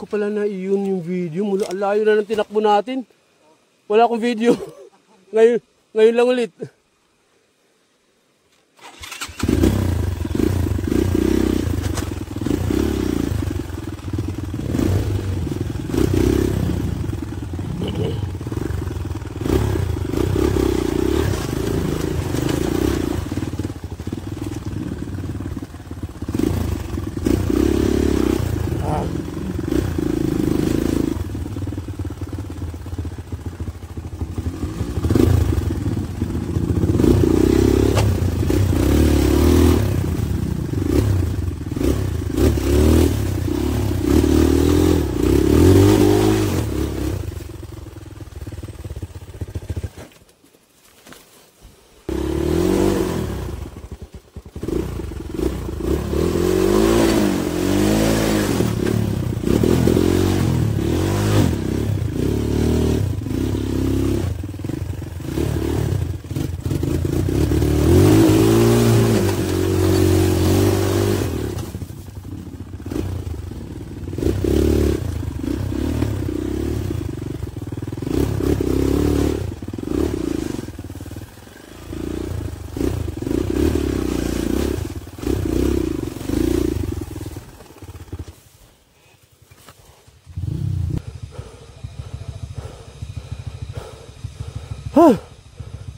pala na iyon yung video. Mula ang layo na ng tinakbo natin. Wala akong video. Ngayon lang ulit.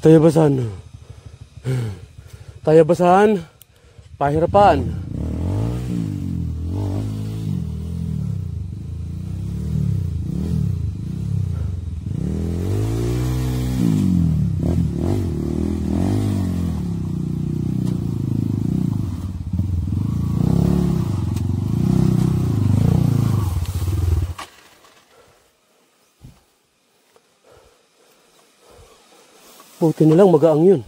Tayabasan. Tayabasan. Pahirapan. Buti na lang magaang yun.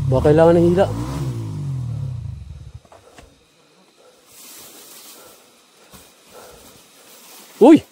Baka kailangan ng hila. Uy!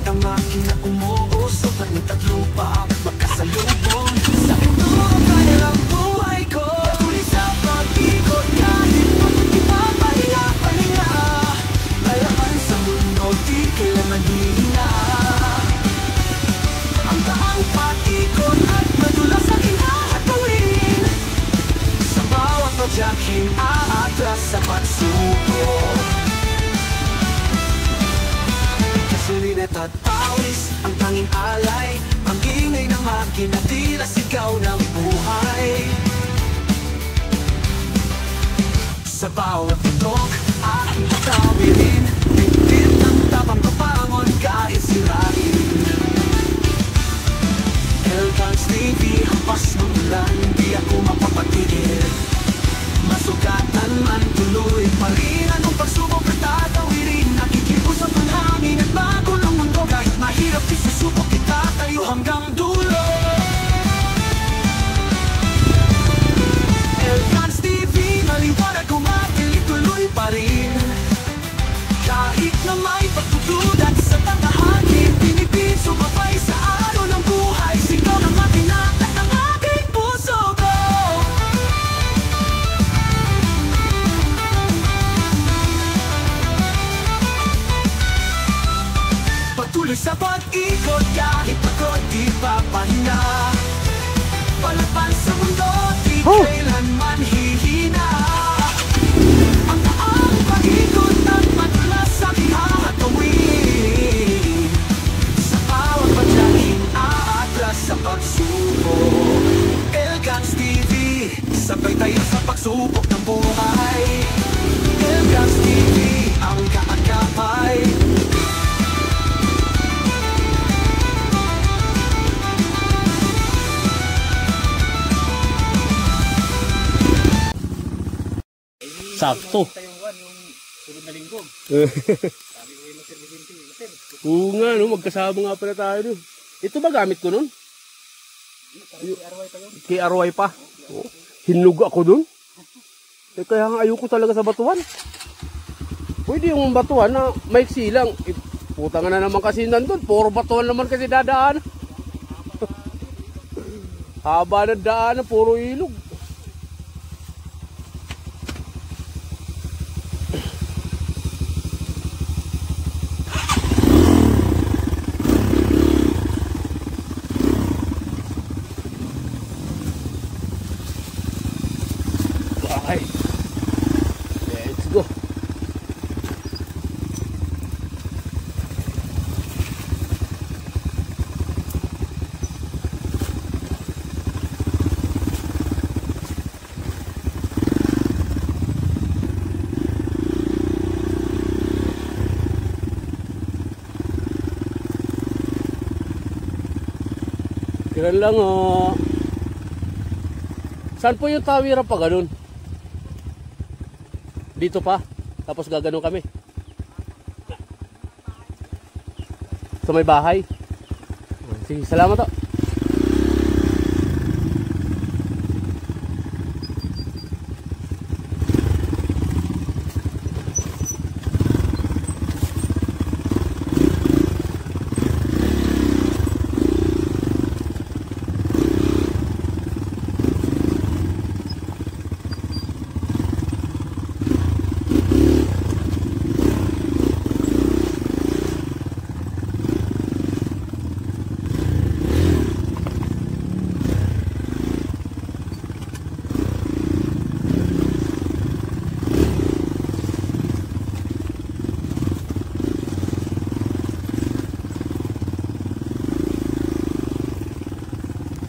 Ang makina umuusok at nagtatlo pa magkasalubong sa ito kaya lang buhay ko. Tuloy sa pag-ikot kahit ipapahinga-pahinga. Layakan sa mundo di kailangan hihina. Ang daang patikot at madulas ang hinahatawin. Sa bawat pagyakin aatras sa pagsubok. Sulinet at pawis, ang tanging alay. Ang ingay ng makina, tila sigaw ng buhay. Sa bawat tundok, aking tatawirin. Pinipit ng tapang papangon kahit sirain. Elkans TV, hampas ng ulan, di ako mapapatigil. Masugatan man, tuloy pa rin. Anong pagsubok at tatawirin? Nakikipos ang panghangin at magulong mundo. Kahit mahirap, isusubok kita tayo hanggang dulo. Elkans TV, maliwanag kumakilig, tuloy pa rin. Kahit na may pagtutudan sa tangahangin, pinipin sumabay sa araw ng buhay. Sigaw ng makinata ng aking puso ko. Patuloy sa pag-ikot kahit pagod di papahinga. Palaban sa mundo di kailanman hihina. Ang taang pag-ikot at madulas ang hihatawin. Sa bawat pagyakin aatras sa pagsubok. Elkans TV, sabay tayo sa pagsubok ng buhay. Elkans TV, ang kaagapay. sakto. Yung sunod na linggo. Sabi ko yung Sir Vicente, Sir. Oo nga, no? Magkasama nga pala tayo doon. Ito ba gamit ko nun? RY pa yun. KRY pa. Oh, hinug ako doon. Eh, kaya nga ayoko talaga sa batuhan. Pwede yung batuhan na maiksi lang. Eh, puta nga na naman kasi nandun. Puro batuhan naman kasi dadaan. Haba ng daan, puro ilog. Okay. Let's go. Kiran lang oh. Saan po yung tawira pa ganun? Dito pa. Tapos gaganon kami. Sa may bahay. Sige, salamat oh.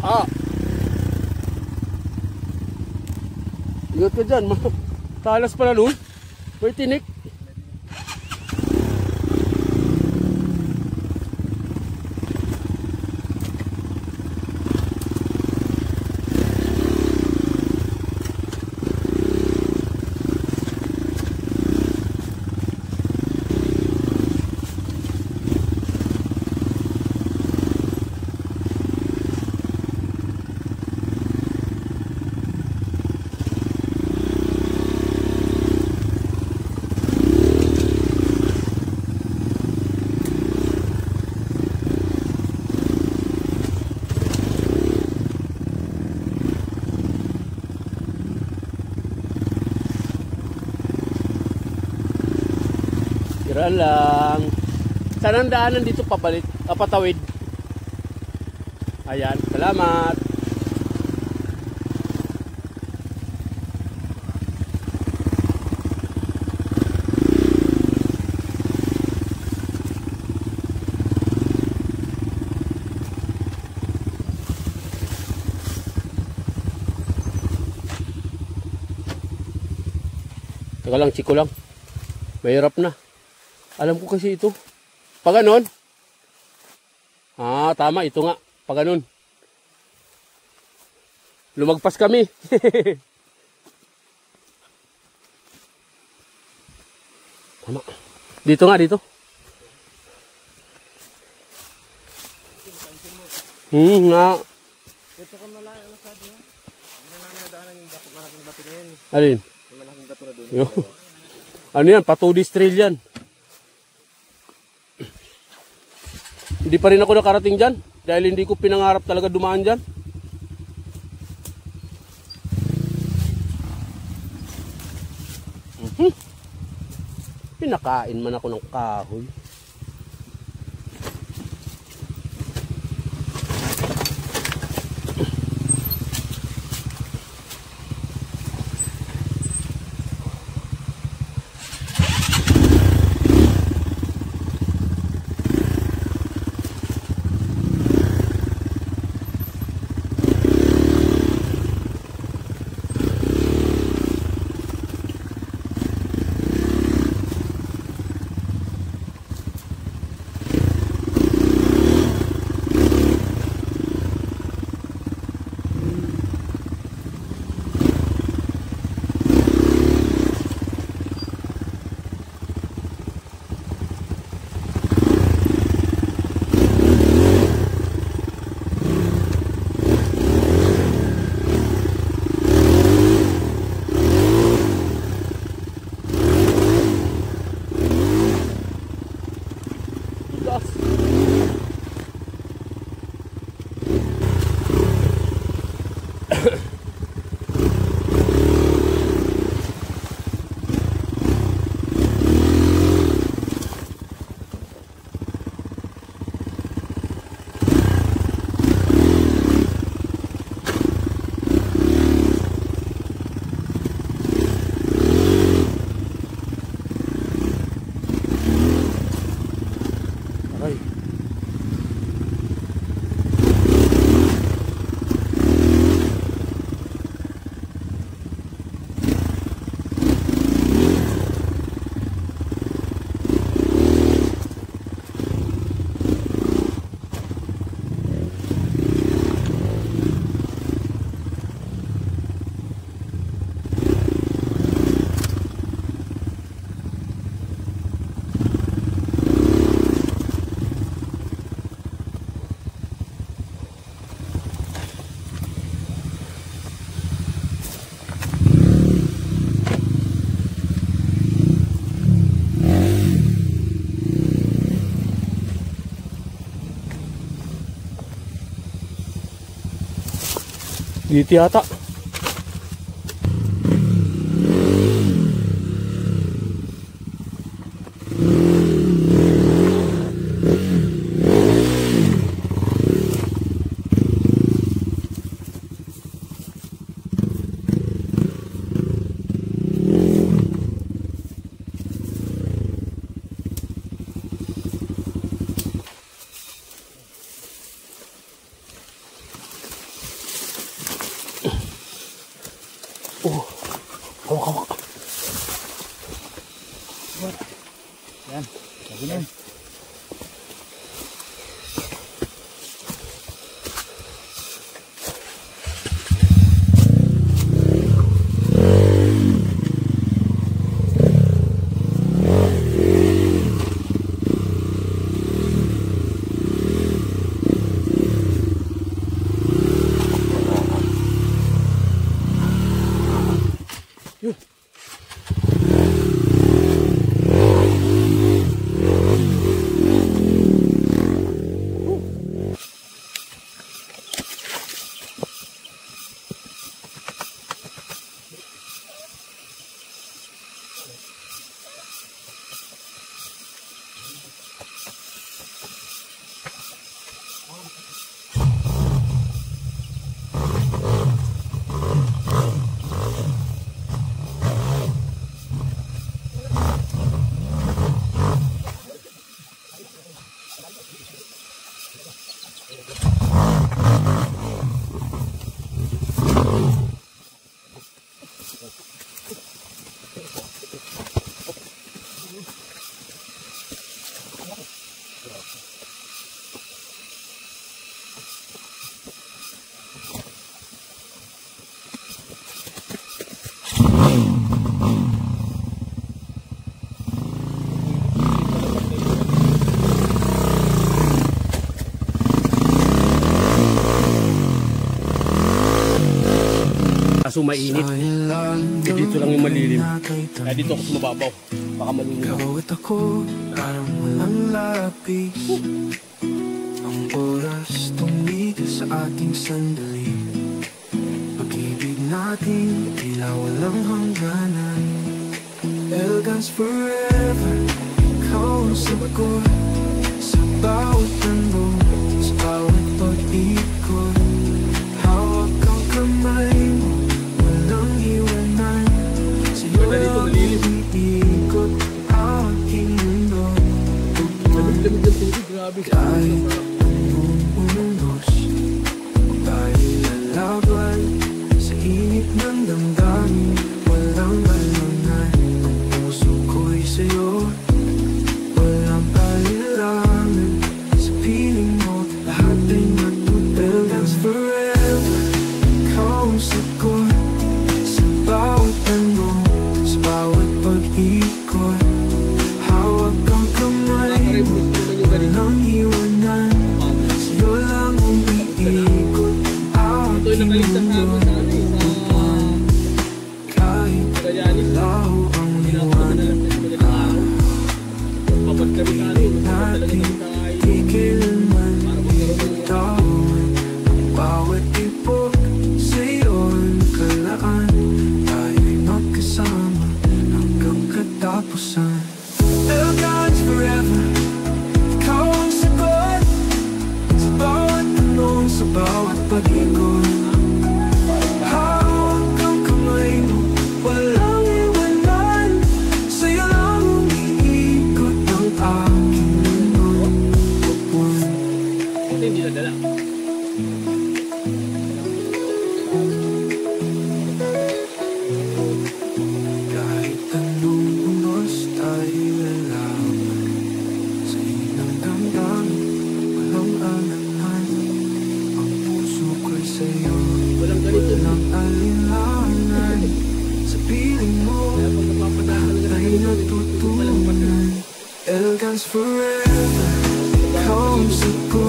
Ah. Ingat ka dyan. Talas pala nun. May tinik. Tira lang. Saan ang daanan dito papalit? Patawid. Ayan, salamat. Teka lang, chiko lang. Mahirap na. Alam ko kasi ito. Pag ganon. Ah, tama. Ito nga. Pag ganon. Lumagpas kami. Tama. Dito nga, dito. Nga. Ito ka malaki, ano sabi mo? Hindi na namin nadaanan yung malaking bato na yan. Alin? Yung malaking bato na doon. Ano yan? Patudis trail yan. Hindi pa rin ako nakarating dyan. Dahil hindi ko pinangarap talaga dumaan dyan. Pinakain man ako ng kahoy. taas. Ay. Dito yata. Oh, hawak. Yan, lagi na yun. Kaso mainit. Dito lang yung malilim. Kaya dito ako sumababaw. Baka malulunod. Ikaw at ako, parang walang lapis. Ang oras tumigil sa ating sandali. Pag-ibig natin, tila walang hangganan. Elegance forever, ikaw ang sagot. Sa bawat tanong, sa bawat pag-ikot. Hawak ang kamay mo, walang iwanan. Sa'yo ang umiikot aking mundo. Lamig-lamig ng tubig, grabe. Kahit anong unos, tayo lalaban sa init ng damdamin. Walang alangan, ang puso ko'y sa'yo. Walang palirangan sa piling mo. Lahat ay matutulog forever. Ikaw ang sagot sa bawat tanong, sa bawat pag-ikot. Hawak ang kamay mo, walang iwanan. pag-ikot. Hawak ang kamay mo, walang iwanan. Sa'yo lang umiikot ang aking mundo. Hindi na dala. Kahit anong unos tayo lalaman, sa inang damdamin, walang alangan. Ang puso ko'y sa'yo, Walang ganito. walang alinlangan. Sa piling mo, ay natutunan. Elegance forever, ikaw ang sagot.